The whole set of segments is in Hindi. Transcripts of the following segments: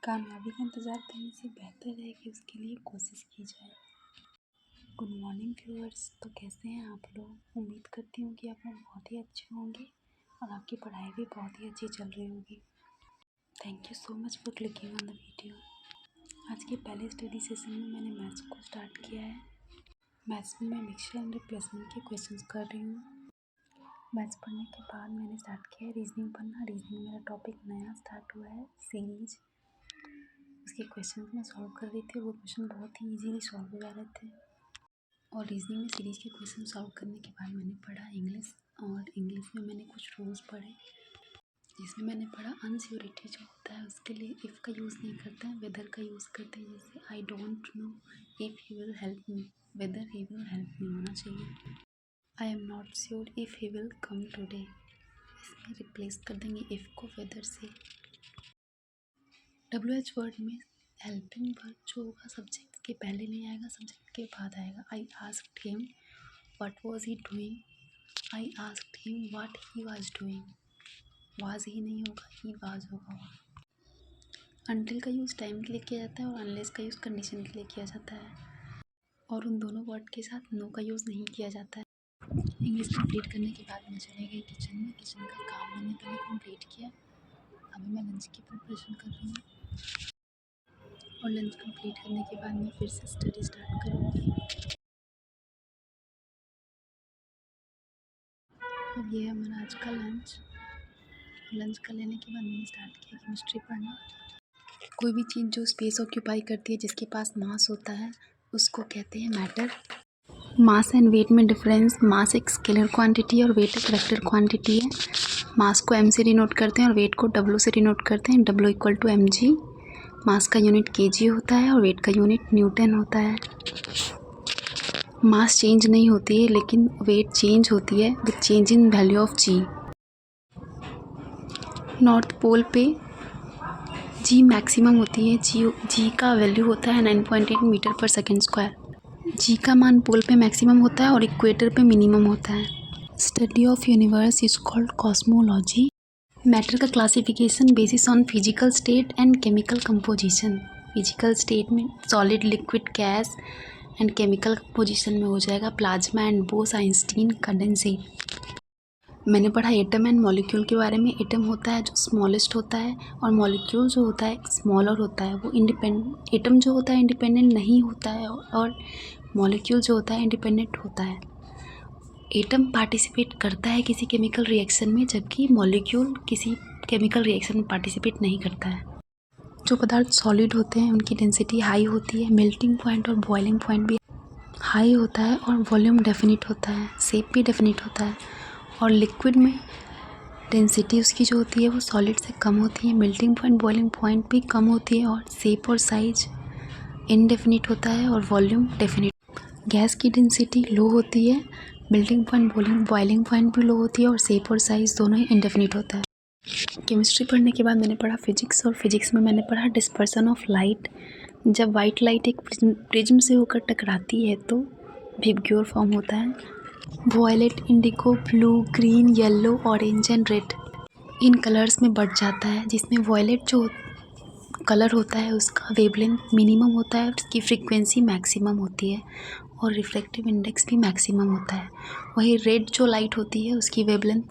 कामयाबी का इंतज़ार करने से बेहतर है कि उसके लिए कोशिश की जाए। Good morning viewers. तो कैसे हैं आप लोग? उम्मीद करती हूँ कि आप लोग बहुत ही अच्छे होंगे और आपकी पढ़ाई भी बहुत ही अच्छी चल रही होगी। Thank you so much for clicking on the video. आज के पहले स्टडी सेशन में मैंने मैथ्स को स्टार्ट किया है। मैथ्स में मैं मिक्सचर एंड रिप्लेसमेंट के क्वेश्चंस कर रही हूँ। मैथ्स पढ़ने के बाद मैंने स्टार्ट किया है रीजनिंग पढ़ना। रीजनिंग मेरा टॉपिक नया स्टार्ट हुआ है, सीरीज। उसके क्वेश्चन मैं सॉल्व कर रही थी। वो क्वेश्चन बहुत ही इजीली सॉल्व हो जा रहे थे। और रीजनिंग में सीरीज के क्वेश्चन सॉल्व करने के बाद मैंने पढ़ा इंग्लिश। और इंग्लिश में मैंने कुछ रूल्स पढ़े, जिसमें मैंने पढ़ा अनसियोरिटी जो होता है उसके लिए इफ़ का यूज़ नहीं करते हैं, वेदर का यूज़ करते हैं। जैसे I don't know if he will help me, weather he will help me होना चाहिए। I am not sure if he will come today, इसमें रिप्लेस कर देंगे इफ़ को वेदर से। WH वर्ड में हेल्पिंग वर्ब जो होगा सब्जेक्ट के पहले नहीं आएगा, सब्जेक्ट के बाद आएगा। I asked him what was he doing, I asked him what he was doing. Was he नहीं होगा, ही वाज होगा। अनटिल का यूज़ टाइम के लिए किया जाता है और अनलेस का यूज़ कंडीशन के लिए किया जाता है। और उन दोनों वर्ड के साथ नो का यूज़ नहीं किया जाता है। इंग्लिश कंप्लीट करने के बाद मैं चले गई किचन में। किचन का काम मैंने पहले कंप्लीट किया। अभी मैं लंच की प्रिपरेशन कर रही हूँ और लंच कंप्लीट करने के बाद मैं फिर से स्टडी स्टार्ट करूँगी। और ये है हमारा आज का लंच। लंच कर लेने के बाद मैंने स्टार्ट किया केमिस्ट्री पढ़ना। कोई भी चीज़ जो स्पेस ऑक्यूपाई करती है, जिसके पास मास होता है, उसको कहते हैं मैटर। मास एंड वेट में डिफरेंस। मास एक स्केलर क्वांटिटी और वेट एक वेक्टर क्वांटिटी है। मास को m से डिनोट करते हैं और वेट को w से डिनोट करते हैं। w equal to mg। Mass का यूनिट kg होता है और वेट का यूनिट न्यूटन होता है। मास चेंज नहीं होती है, लेकिन वेट चेंज होती है with change in value of g। North pole पे g मैक्सिमम होती है। g का वैल्यू होता है 9.8 मीटर पर सेकेंड स्क्वायर। g का मान पोल पे मैक्सिमम होता है और इक्वेटर पे मिनिमम होता है। Study of universe is called cosmology. Matter का classification basis on physical state and chemical composition. Physical state में solid, liquid, gas and chemical composition में हो जाएगा प्लाज्मा एंड बोस-आइंस्टीन कंडेंसेट। मैंने पढ़ा एटम एंड मॉलिक्यूल के बारे में। एटम होता है जो स्मॉलेस्ट होता है और मॉलिक्यूल जो होता है स्मॉलर होता है। वो एटम जो होता है इंडिपेंडेंट नहीं होता है और मॉलिक्यूल जो होता है इंडिपेंडेंट होता है। एटम पार्टिसिपेट करता है किसी केमिकल रिएक्शन में, जबकि मॉलिक्यूल किसी केमिकल रिएक्शन में पार्टिसिपेट नहीं करता है। जो पदार्थ सॉलिड होते हैं उनकी डेंसिटी हाई होती है। मेल्टिंग पॉइंट और बॉइलिंग पॉइंट भी हाई होता है और वॉल्यूम डेफिनिट होता है, शेप भी डेफिनिट होता है। और लिक्विड में डेंसिटी उसकी जो होती है वो सॉलिड से कम होती है। मेल्टिंग पॉइंट, बॉइलिंग पॉइंट भी कम होती है और शेप और साइज इनडेफिनिट होता है और वॉल्यूम डेफिनिट। गैस की डेंसिटी लो होती है, मेल्टिंग पॉइंट, बॉइलिंग पॉइंट भी लो होती है और शेप और साइज दोनों ही इनडेफिनिट होता है। केमिस्ट्री पढ़ने के बाद मैंने पढ़ा फिजिक्स। और फिजिक्स में मैंने पढ़ा डिस्पर्सन ऑफ लाइट। जब वाइट लाइट एक प्रिज्म से होकर टकराती है तो विबग्योर फॉर्म होता है। Violet, indigo, blue, green, yellow, orange and red इन कलर्स में बढ़ जाता है, जिसमें वॉयलेट जो कलर होता है उसका वेवलेंथ मिनिमम होता है, उसकी फ्रीक्वेंसी मैक्सिमम होती है और रिफ्लेक्टिव इंडेक्स भी मैक्सिमम होता है। वही रेड जो लाइट होती है उसकी वेवलेंथ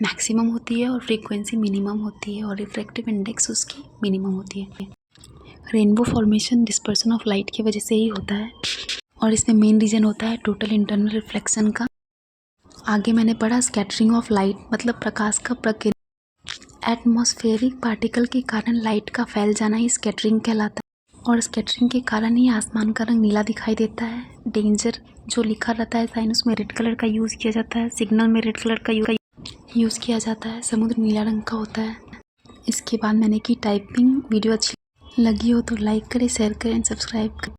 मैक्सिमम होती है और फ्रीक्वेंसी मिनिमम होती है और रिफ्लेक्टिव इंडेक्स उसकी मिनिमम होती है। Rainbow formation dispersion of light की वजह से ही होता है और इसमें मेन रीज़न होता है टोटल इंटरनल रिफ्लेक्शन का। आगे मैंने पढ़ा स्कैटरिंग ऑफ लाइट, मतलब प्रकाश का प्रकीर्णन। एटमॉस्फेरिक पार्टिकल के कारण लाइट का फैल जाना ही स्कैटरिंग कहलाता है और स्कैटरिंग के कारण ही आसमान का रंग नीला दिखाई देता है। डेंजर जो लिखा रहता है साइन, उसमें रेड कलर का यूज़ किया जाता है। सिग्नल में रेड कलर का यूज़ किया जाता है। समुद्र नीला रंग का होता है। इसके बाद मैंने की टाइपिंग। वीडियो अच्छी लगी हो तो लाइक करें, शेयर करें, सब्सक्राइब करें।